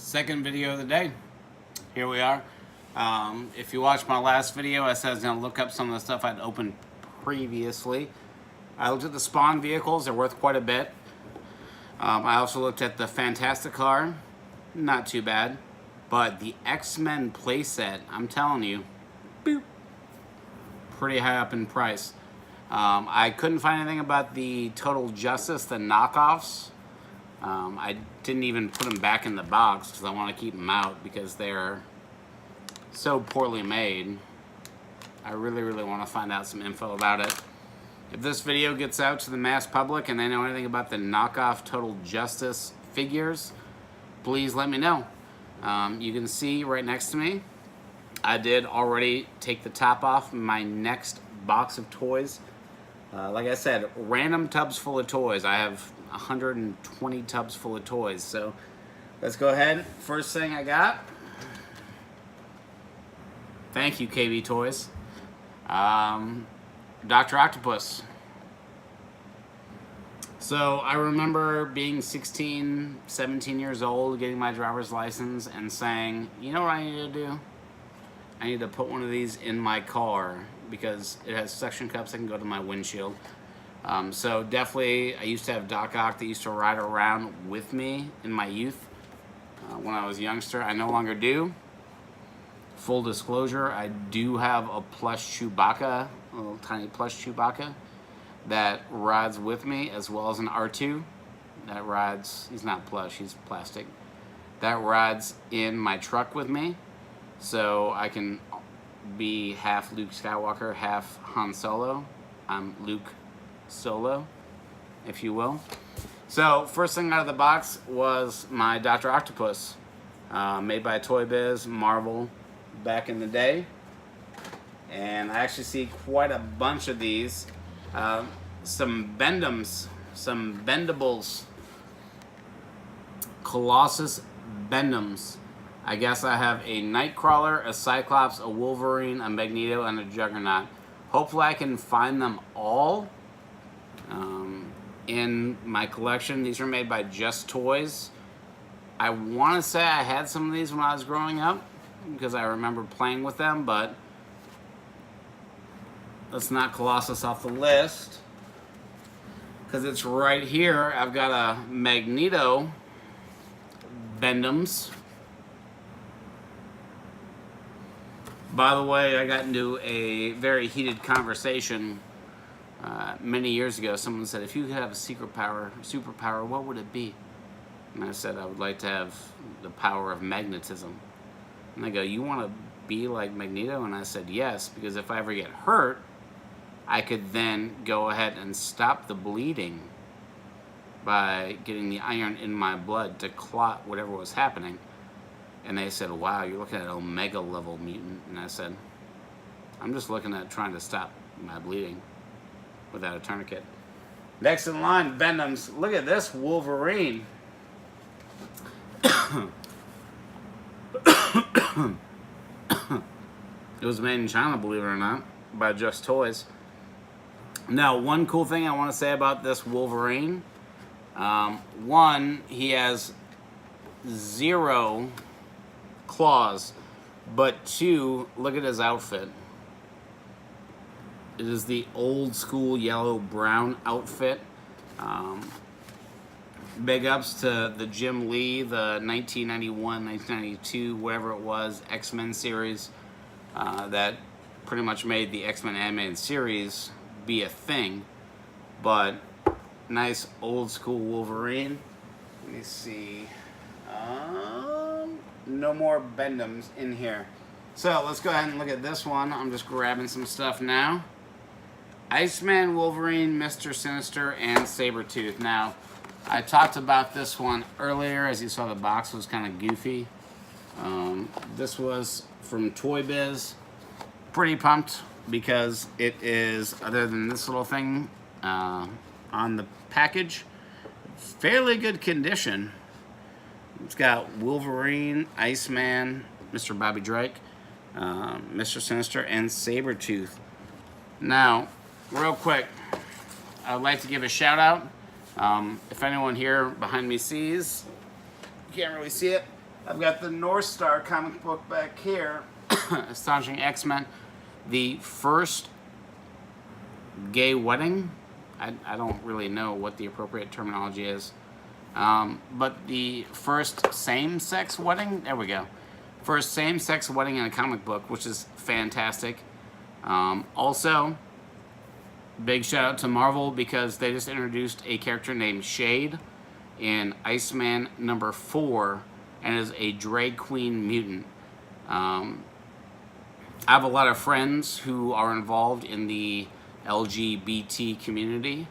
Second video of the day. Here we are. If you watched my last video, I said I was going to look up some of the stuff I'd opened previously. I looked at the Spawn vehicles. They're worth quite a bit. I also looked at the Fantastic car. Not too bad. But the X-Men playset, I'm telling you, boop, pretty high up in price. I couldn't find anything about the Total Justice, the knockoffs. I didn't even put them back in the box because I want to keep them out because they're so poorly made. I really want to find out some info about it. If this video gets out to the mass public and they know anything about the knockoff Total Justice figures, please let me know. You can see right next to me, I did already take the top off my next box of toys. Like I said, random tubs full of toys. I have 120 tubs full of toys. So let's go ahead. First thing I got. Thank you, KB Toys. Dr. Octopus. So I remember being 16, 17 years old, getting my driver's license and saying, you know what I need to do? I need to put one of these in my car because it has suction cups that can go to my windshield. So definitely, I used to have Doc Ock that used to ride around with me in my youth when I was a youngster. I no longer do. Full disclosure, I do have a plush Chewbacca, a little tiny plush Chewbacca that rides with me, as well as an R2 that rides, he's not plush, he's plastic, that rides in my truck with me. So I can be half Luke Skywalker, half Han Solo. I'm Luke Solo, if you will. So first thing out of the box was my Dr. Octopus, made by Toybiz, Marvel, back in the day. And I actually see quite a bunch of these. Some BEND-EMS, some bendables. Colossus BEND-EMS. I guess I have a Nightcrawler, a Cyclops, a Wolverine, a Magneto, and a Juggernaut. Hopefully I can find them all in my collection. These are made by Justoys. I want to say I had some of these when I was growing up because I remember playing with them, but let's knock Colossus off the list because it's right here. I've got a Magneto BEND-EMS. By the way, I got into a very heated conversation many years ago. Someone said, if you could have a superpower, what would it be? And I said, I would like to have the power of magnetism. And they go, you want to be like Magneto? And I said, yes, because if I ever get hurt, I could then go ahead and stop the bleeding by getting the iron in my blood to clot whatever was happening. And they said, wow, you're looking at an Omega level mutant. And I said, I'm just looking at trying to stop my bleeding without a tourniquet. Next in line, BEND-EMS. Look at this Wolverine. It was made in China, believe it or not, by Justoys. Now, one cool thing I want to say about this Wolverine. One, he has 0 claws, but 2, look at his outfit. It is the old school yellow brown outfit. Big ups to the Jim Lee, the 1991, 1992, whatever it was, X-Men series that pretty much made the X-Men animated series be a thing. But nice old school Wolverine. Let me see. No more BEND-EMS in here. So let's go ahead and look at this one. I'm just grabbing some stuff now. Iceman, Wolverine, Mr. Sinister, and Sabretooth. Now, I talked about this one earlier. As you saw, the box was kind of goofy. This was from Toybiz. Pretty pumped because it is, other than this little thing on the package, fairly good condition. It's got Wolverine, Iceman, Mr. Bobby Drake, Mr. Sinister, and Sabretooth. Now, real quick, I'd like to give a shout out. If anyone here behind me sees, you can't really see it, I've got the North Star comic book back here. Astonishing X-Men. The first gay wedding. I don't really know what the appropriate terminology is. But the first same-sex wedding. There we go. First same-sex wedding in a comic book, which is fantastic. Also, big shout out to Marvel because they just introduced a character named Shade in Iceman #4 and is a drag queen mutant. I have a lot of friends who are involved in the LGBT community,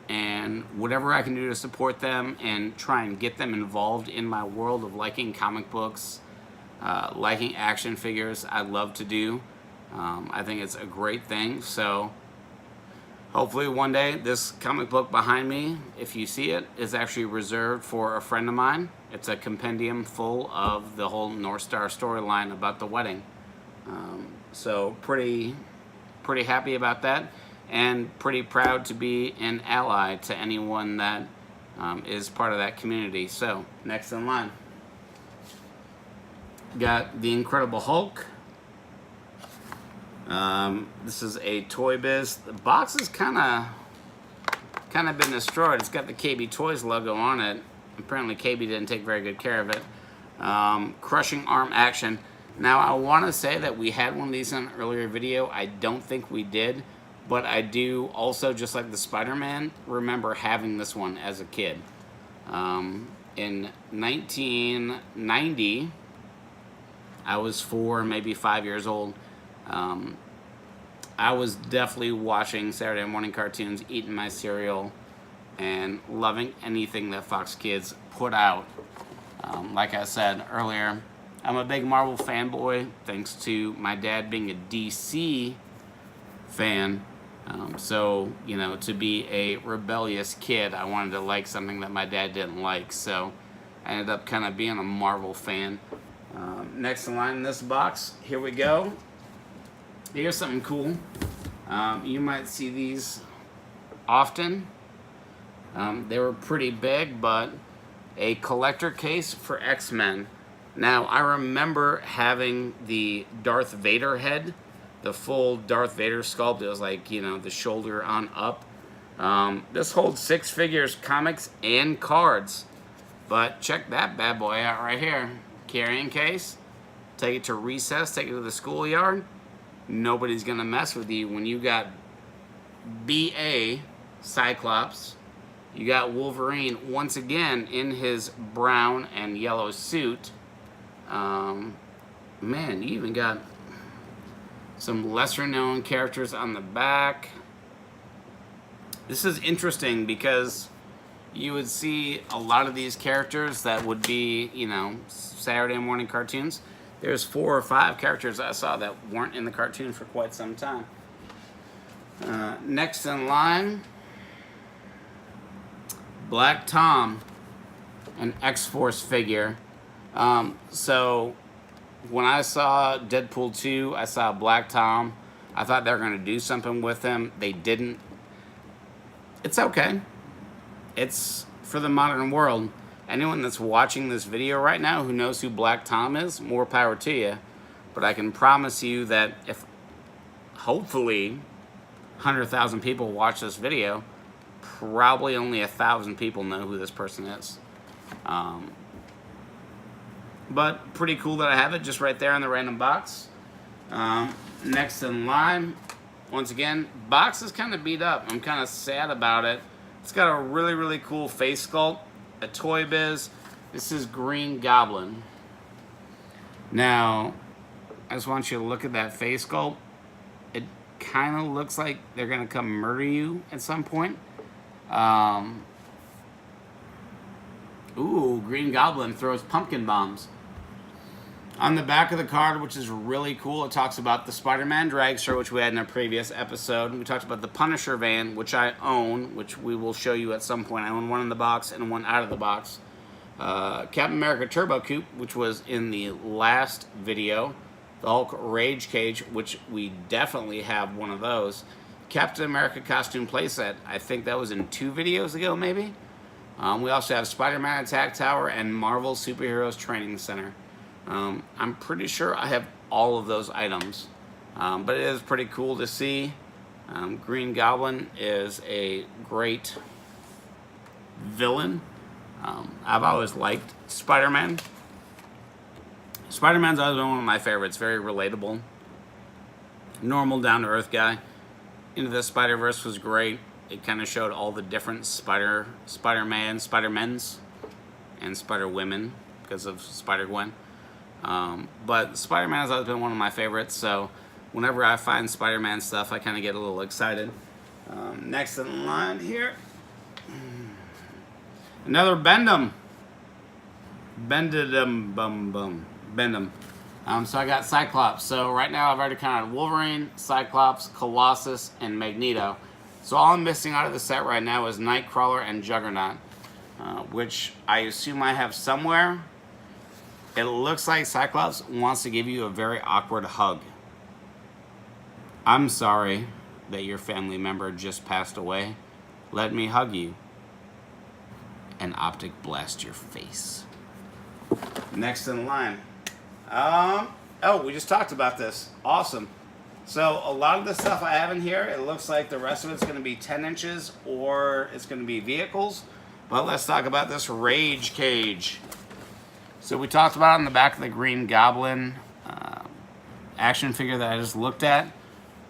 and whatever I can do to support them and try and get them involved in my world of liking comic books, liking action figures, I'd love to do. I think it's a great thing. So hopefully one day this comic book behind me, if you see it, is actually reserved for a friend of mine. It's a compendium full of the whole North Star storyline about the wedding. So pretty happy about that, and pretty proud to be an ally to anyone that is part of that community. So next in line, got the Incredible Hulk. This is a toybiz. The box is kind of been destroyed. It's got the KB Toys logo on it. Apparently KB didn't take very good care of it. Crushing arm action. Now I want to say that we had one of these in an earlier video. I don't think we did, but I do also, just like the Spider-Man, remember having this one as a kid. In 1990, I was 4, maybe 5 years old. I was definitely watching Saturday morning cartoons, eating my cereal, and loving anything that Fox Kids put out. Like I said earlier, I'm a big Marvel fanboy, thanks to my dad being a DC fan. So, you know, to be a rebellious kid, I wanted to like something that my dad didn't like. So I ended up kind of being a Marvel fan. Next in line in this box, here we go. Here's something cool. You might see these often. They were pretty big, but a collector case for X-Men. Now, I remember having the Darth Vader head, the full Darth Vader sculpt. It was like, you know, the shoulder on up. This holds 6 figures, comics, and cards. But check that bad boy out right here. Carrying case. Take it to recess, take it to the schoolyard. Nobody's gonna mess with you when you got B.A. Cyclops. You got Wolverine once again in his brown and yellow suit. Man, you even got some lesser known characters on the back. This is interesting because you would see a lot of these characters that would be, you know, Saturday morning cartoons. There's 4 or 5 characters I saw that weren't in the cartoon for quite some time. Next in line, Black Tom, an X-Force figure. So when I saw Deadpool 2, I saw Black Tom. I thought they were going to do something with him. They didn't. It's okay. It's for the modern world. Anyone that's watching this video right now who knows who Black Tom is, more power to you. But I can promise you that if hopefully 100,000 people watch this video, probably only 1,000 people know who this person is. But pretty cool that I have it just right there in the random box. Next in line, once again, box is kind of beat up. I'm kind of sad about it. It's got a really, really cool face sculpt, a toybiz. This is Green Goblin. Now, I just want you to look at that face sculpt. It kind of looks like they're going to come murder you at some point. Ooh, Green Goblin throws pumpkin bombs. On the back of the card, which is really cool, it talks about the Spider-Man dragster, which we had in a previous episode. We talked about the Punisher van, which I own, which we will show you at some point. I own one in the box and one out of the box. Captain America Turbo Coupe, which was in the last video. The Hulk Rage Cage, which we definitely have one of those. Captain America costume playset. I think that was in 2 videos ago, maybe. We also have Spider-Man Attack Tower and Marvel Superheroes Training Center. I'm pretty sure I have all of those items, but it is pretty cool to see. Green Goblin is a great villain. I've always liked Spider-Man. Spider-Man's always been one of my favorites. Very relatable. Normal, down-to-earth guy. Into the Spider-Verse was great. It kind of showed all the different Spider-Man, Spider-Men's, and Spider-Women because of Spider-Gwen. But Spider-Man has always been one of my favorites, so whenever I find Spider-Man stuff, I kind of get a little excited. Next in line here, another BEND-EM. BEND-EM. So I got Cyclops. So right now I've already counted Wolverine, Cyclops, Colossus, and Magneto. So all I'm missing out of the set right now is Nightcrawler and Juggernaut, which I assume I have somewhere. It looks like Cyclops wants to give you a very awkward hug. I'm sorry that your family member just passed away. Let me hug you and optic blast your face. Next in line. Oh, we just talked about this. Awesome. So a lot of the stuff I have in here, it looks like the rest of it's going to be 10 inches or it's going to be vehicles. But let's talk about this Rage Cage. So we talked about it in the back of the Green Goblin action figure that I just looked at.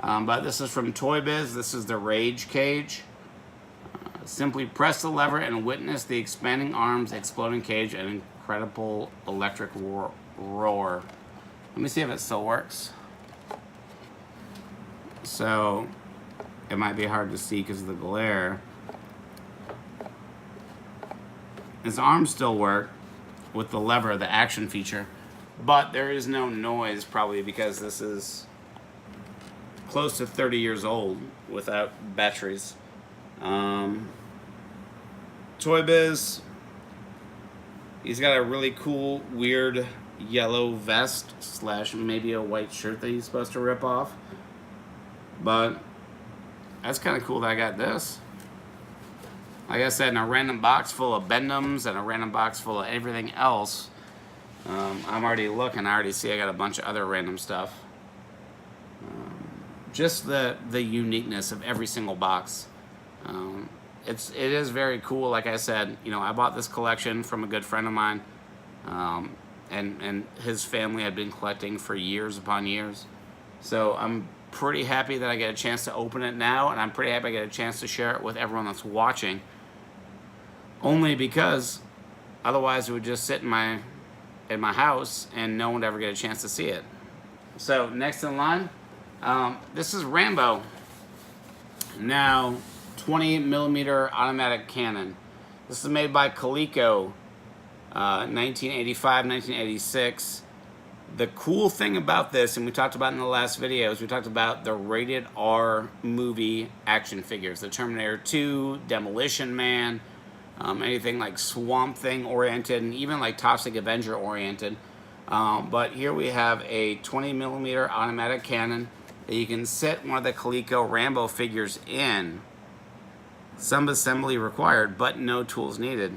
But this is from Toybiz. This is the Rage Cage. Simply press the lever and witness the expanding arms, exploding cage, and incredible electric roar. Let me see if it still works. So it might be hard to see because of the glare. His arms still work with the lever, the action feature, but there is no noise, probably because this is close to 30 years old without batteries. Toybiz, he's got a really cool, weird yellow vest / maybe a white shirt that he's supposed to rip off. But that's kind of cool that I got this. Like I said, in a random box full of BEND-EMs and a random box full of everything else, I'm already looking. I already see I got a bunch of other random stuff. Just the uniqueness of every single box. It is very cool. Like I said, you know, I bought this collection from a good friend of mine, and his family had been collecting for years upon years. So I'm pretty happy that I get a chance to open it now, and I'm pretty happy I get a chance to share it with everyone that's watching. Only because otherwise it would just sit in my house and no one would ever get a chance to see it. So next in line, this is Rambo. Now, 20mm automatic cannon. This is made by Coleco, 1985, 1986. The cool thing about this, and we talked about in the last videos, we talked about the rated R movie action figures. The Terminator 2, Demolition Man, anything like Swamp Thing oriented, and even like Toxic Avenger oriented. But here we have a 20mm automatic cannon that you can sit one of the Coleco Rambo figures in. Some assembly required, but no tools needed.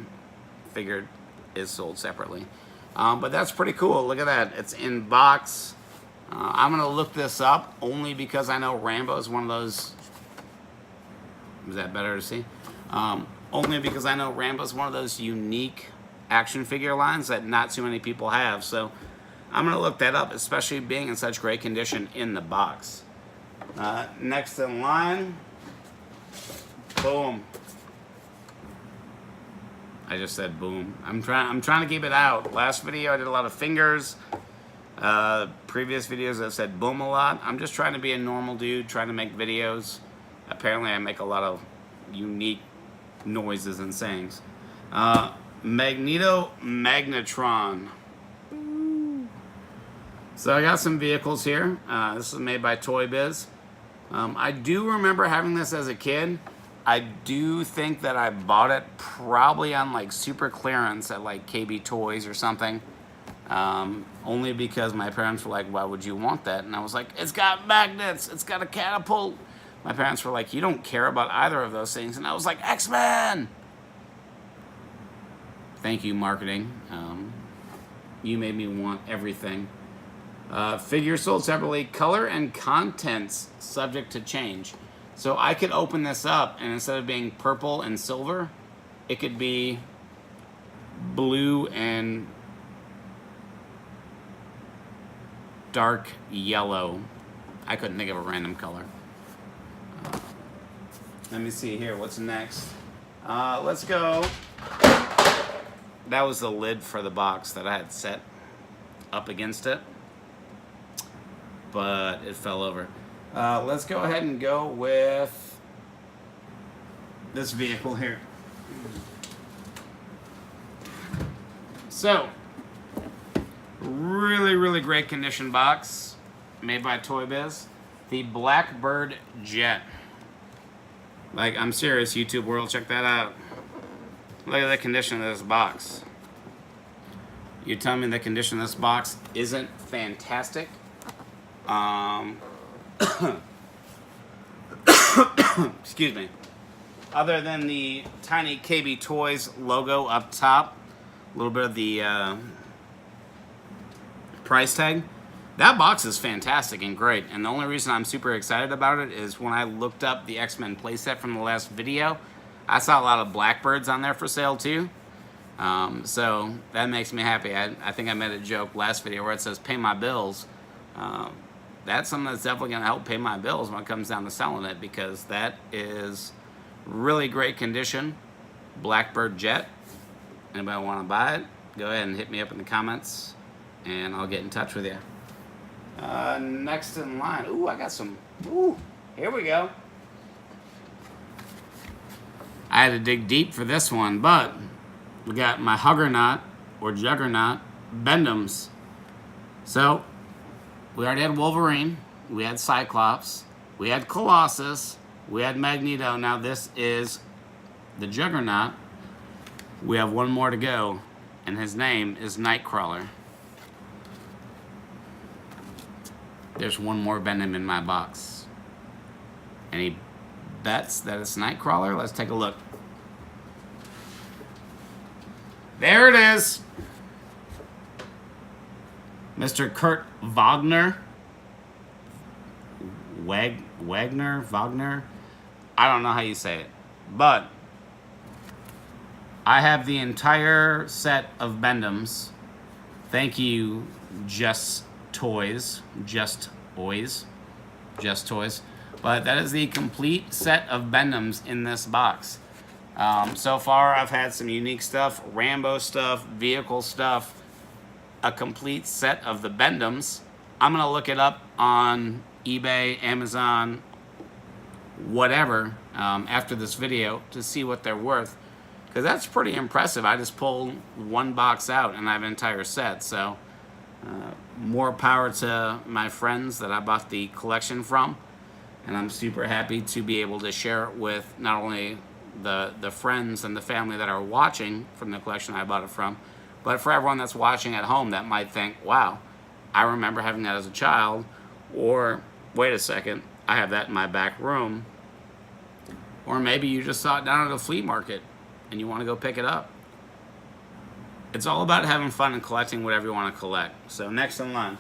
Figure is sold separately. But that's pretty cool. Look at that. It's in box. I'm going to look this up only because I know Rambo is one of those... Is that better to see? Only because I know Rambo is one of those unique action figure lines that not too many people have. So I'm going to look that up, especially being in such great condition in the box. Next in line. Boom. I just said boom. I'm trying to keep it out. Last video I did a lot of fingers. Previous videos I've said boom a lot. I'm just trying to be a normal dude, trying to make videos. Apparently I make a lot of unique noises and sayings. Magneto Magnetron. So I got some vehicles here. This is made by Toybiz. I do remember having this as a kid. I do think that I bought it probably on like super clearance at like KB Toys or something. Only because my parents were like, why would you want that? And I was like, it's got magnets, it's got a catapult. My parents were like, you don't care about either of those things. And I was like, X-Men! Thank you, marketing. You made me want everything. Figures sold separately, color and contents subject to change. So I could open this up, and instead of being purple and silver, it could be blue and dark yellow. I couldn't think of a random color. Let me see here, what's next? Let's go. That was the lid for the box that I had set up against it, but it fell over. Let's go ahead and go with this vehicle here. So, really great condition box made by toybiz. The Blackbird Jet. Like, I'm serious, YouTube world, check that out. Look at the condition of this box. You tell me the condition of this box isn't fantastic. Excuse me. Other than the tiny KB Toys logo up top, a little bit of the price tag. That box is fantastic and great, and the only reason I'm super excited about it is when I looked up the X-Men playset from the last video, I saw a lot of Blackbirds on there for sale too. So that makes me happy. I think I made a joke last video where it says pay my bills. That's something that's definitely going to help pay my bills when it comes down to selling it, because that is really great condition. Blackbird Jet. Anybody want to buy it? Go ahead and hit me up in the comments and I'll get in touch with you. Next in line. Ooh, I got some. Ooh, here we go. I had to dig deep for this one, but we got my Huggernaut or Juggernaut BEND-EMS. So we already had Wolverine, we had Cyclops, we had Colossus, we had Magneto. Now this is the Juggernaut. We have one more to go, and his name is Nightcrawler. There's one more BEND-EM in my box. Any bets that it's Nightcrawler? Let's take a look. There it is. Mr. Kurt Wagner. Wagner? I don't know how you say it. But I have the entire set of BEND-EMs. Thank you, Justoys. But that is the complete set of BEND-EMs in this box. So far, I've had some unique stuff, Rambo stuff, vehicle stuff, a complete set of the BEND-EMs. I'm going to look it up on eBay, Amazon, whatever, after this video to see what they're worth. Because that's pretty impressive. I just pulled one box out and I have an entire set. So, more power to my friends that I bought the collection from. And I'm super happy to be able to share it with not only the friends and the family that are watching from the collection I bought it from, but for everyone that's watching at home that might think, wow, I remember having that as a child, or wait a second, I have that in my back room. Or maybe you just saw it down at a flea market and you want to go pick it up. It's all about having fun and collecting whatever you want to collect. So next in line.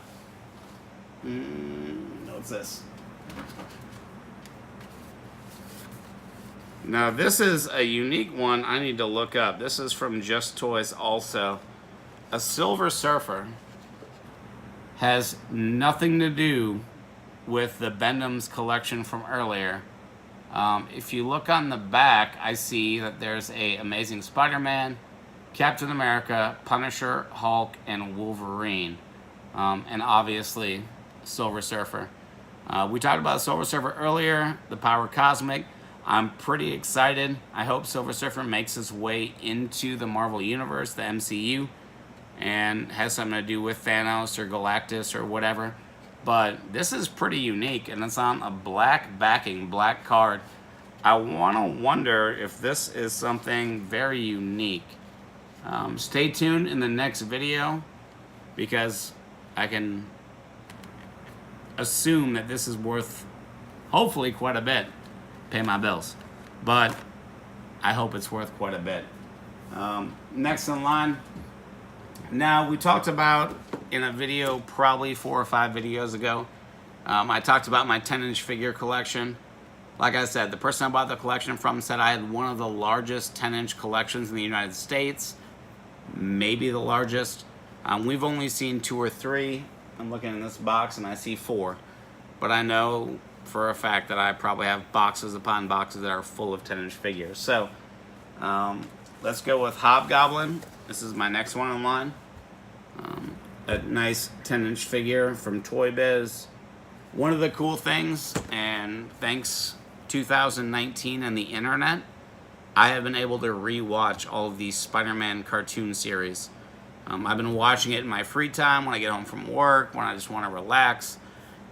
What's this? Now this is a unique one I need to look up. This is from Justoys also. A Silver Surfer. Has nothing to do with the BEND-EMs collection from earlier. If you look on the back, I see that there's a Amazing Spider-Man, Captain America, Punisher, Hulk, and Wolverine. And obviously, Silver Surfer. We talked about Silver Surfer earlier, the Power Cosmic. I'm pretty excited. I hope Silver Surfer makes his way into the Marvel Universe, the MCU, and has something to do with Thanos or Galactus or whatever. But this is pretty unique, and it's on a black backing, black card. I want to wonder if this is something very unique. Stay tuned in the next video, because I can assume that this is worth, hopefully, quite a bit. Pay my bills. But I hope it's worth quite a bit. Next in line. Now, we talked about in a video probably 4 or 5 videos ago, I talked about my 10-inch figure collection. Like I said, the person I bought the collection from said I had one of the largest 10-inch collections in the United States, maybe the largest. We've only seen 2 or 3. I'm looking in this box and I see 4, but I know for a fact that I probably have boxes upon boxes that are full of 10-inch figures. So let's go with Hobgoblin. This is my next one in line. A nice 10-inch figure from toybiz. One of the cool things, and thanks 2019 and the internet, I have been able to rewatch all of these Spider-Man cartoon series. I've been watching it in my free time when I get home from work, when I just want to relax,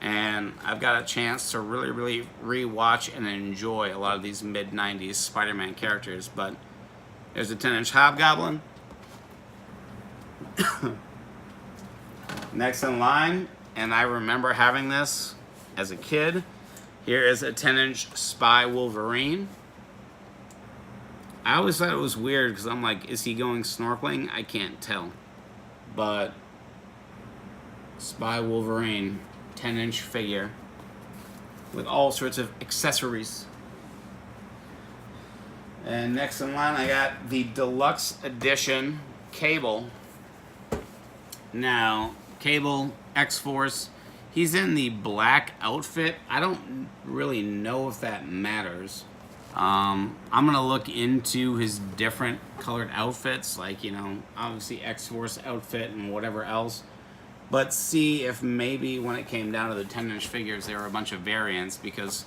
and I've got a chance to really rewatch and enjoy a lot of these mid-90s Spider-Man characters. But there's a 10-inch Hobgoblin. Next in line, and I remember having this as a kid, here is a 10-inch Spy Wolverine. I always thought it was weird because I'm like, is he going snorkeling? I can't tell. But Spy Wolverine, 10-inch figure with all sorts of accessories. And next in line, I got the deluxe edition Cable. Now, Cable, X-Force, he's in the black outfit. I don't really know if that matters. I'm gonna look into his different colored outfits, like, you know, obviously X-Force outfit and whatever else, but see if maybe when it came down to the 10-inch figures, there were a bunch of variants, because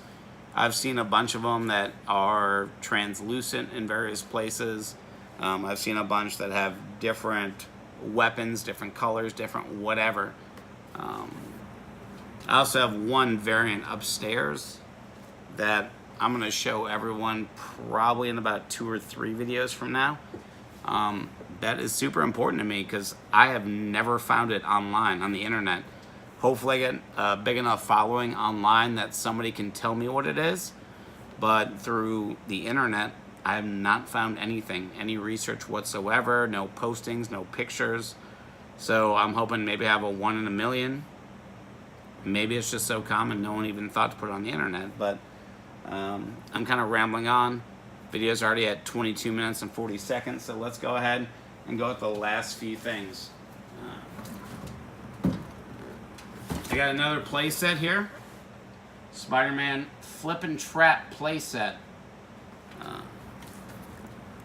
I've seen a bunch of them that are translucent in various places. I've seen a bunch that have different weapons, different colors, different whatever. I also have one variant upstairs that I'm going to show everyone probably in about 2 or 3 videos from now. That is super important to me because I have never found it online on the internet. Hopefully I get a big enough following online that somebody can tell me what it is. But through the internet, I have not found anything, any research whatsoever, no postings, no pictures. So I'm hoping maybe I have a 1 in a million. Maybe it's just so common no one even thought to put it on the internet. But I'm kind of rambling on. Video's already at 22 minutes and 40 seconds, so let's go ahead and go with the last few things. I got another play set here. Spider-Man Flip and Trap play set.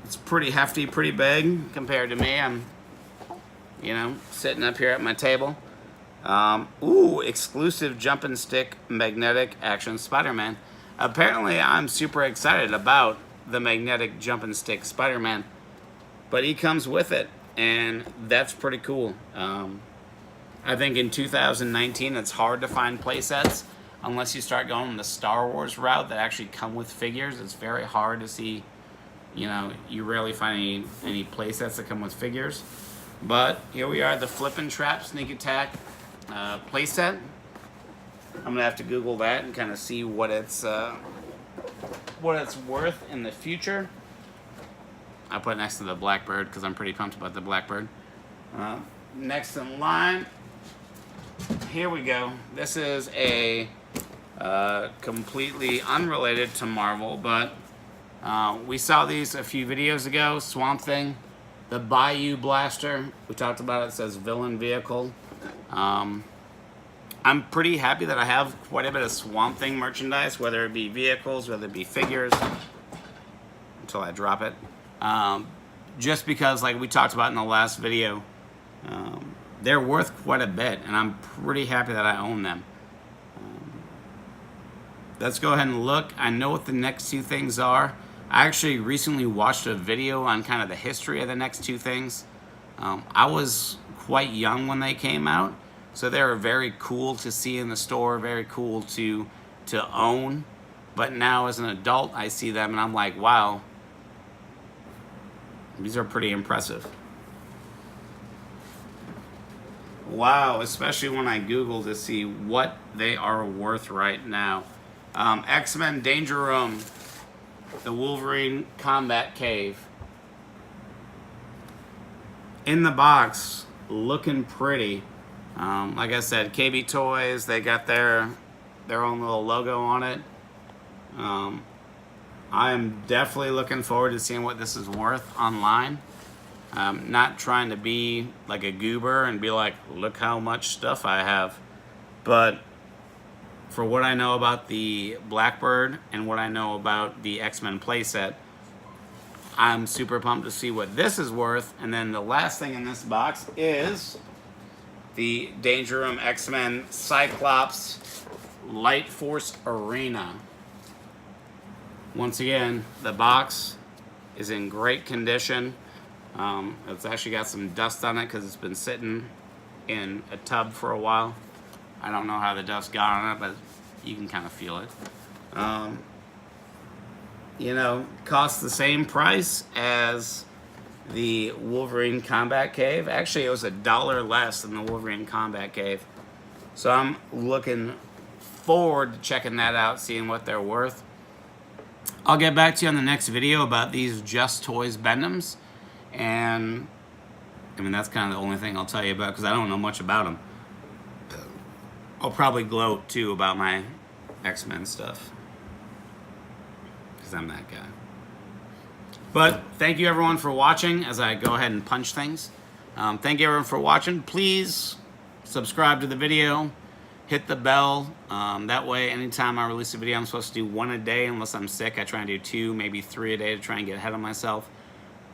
It's pretty hefty, pretty big compared to me. I'm, you know, sitting up here at my table. Ooh, exclusive jump and stick magnetic action Spider-Man. Apparently, I'm super excited about the magnetic jump and stick Spider-Man, but he comes with it, and that's pretty cool. I think in 2019, it's hard to find play sets unless you start going the Star Wars route that actually come with figures. It's very hard to see. You know, you rarely find any play sets that come with figures. But here we are, the Flip and Trap Sneak Attack play set. I'm gonna have to Google that and kind of see what it's worth in the future. I put it next to the Blackbird because I'm pretty pumped about the Blackbird. Next in line, here we go. This is a completely unrelated to Marvel, but we saw these a few videos ago. Swamp Thing, the Bayou Blaster. We talked about it. It says villain vehicle. I'm pretty happy that I have quite a bit of Swamp Thing merchandise, whether it be vehicles, whether it be figures, until I drop it. Just because, like we talked about in the last video, they're worth quite a bit, and I'm pretty happy that I own them. Let's go ahead and look. I know what the next 2 things are. I actually recently watched a video on kind of the history of the next 2 things. I was quite young when they came out, so they were very cool to see in the store, very cool to own. But now as an adult, I see them and I'm like, wow, these are pretty impressive. Wow, especially when I Google to see what they are worth right now. X-Men Danger Room, the Wolverine Combat Cave. in the box, looking pretty. Like I said, KB Toys, they got their own little logo on it. I am definitely looking forward to seeing what this is worth online. Not trying to be like a goober and be like, look how much stuff I have. But for what I know about the Blackbird and what I know about the X-Men playset, I'm super pumped to see what this is worth. And then the last thing in this box is the Danger Room X-Men Cyclops Light Force Arena. Once again, the box is in great condition. It's actually got some dust on it because it's been sitting in a tub for a while. I don't know how the dust got on it, but you can kind of feel it. You know, costs the same price as the Wolverine Combat Cave. Actually, it was $1 less than the Wolverine Combat Cave. So I'm looking forward to checking that out, seeing what they're worth. I'll get back to you on the next video about these Justoys BEND-EMS. And, I mean, that's kind of the only thing I'll tell you about because I don't know much about them. I'll probably gloat, too, about my X-Men stuff. Because I'm that guy. But thank you, everyone, for watching as I go ahead and punch things. Thank you, everyone, for watching. Please subscribe to the video. Hit the bell. That way, anytime I release a video, I'm supposed to do 1 a day. Unless I'm sick, I try and do 2, maybe 3 a day to try and get ahead of myself.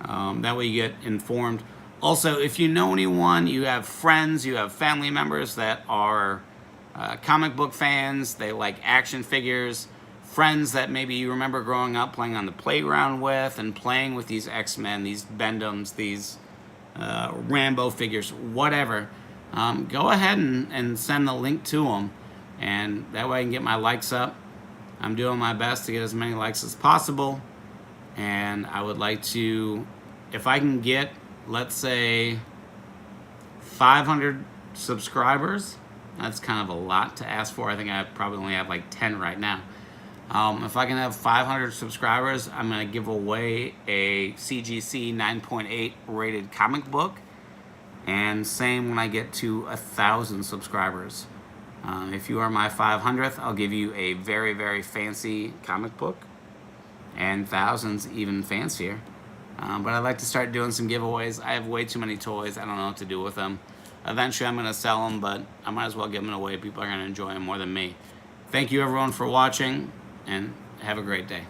That way you get informed. Also, if you know anyone, you have friends, you have family members that are comic book fans, they like action figures, friends that maybe you remember growing up playing on the playground with and playing with these X-Men, these BEND-EMS, these Rambo figures, whatever, go ahead and send the link to them. And that way I can get my likes up. I'm doing my best to get as many likes as possible. And I would like to, if I can get, let's say, 500 subscribers, that's kind of a lot to ask for. I think I probably only have like 10 right now. If I can have 500 subscribers, I'm going to give away a CGC 9.8 rated comic book. And same when I get to 1,000 subscribers. If you are my 500th, I'll give you a very, very fancy comic book. And thousands even fancier. But I'd like to start doing some giveaways. I have way too many toys. I don't know what to do with them. Eventually I'm going to sell them, but I might as well give them away. People are going to enjoy them more than me. Thank you, everyone, for watching, and have a great day.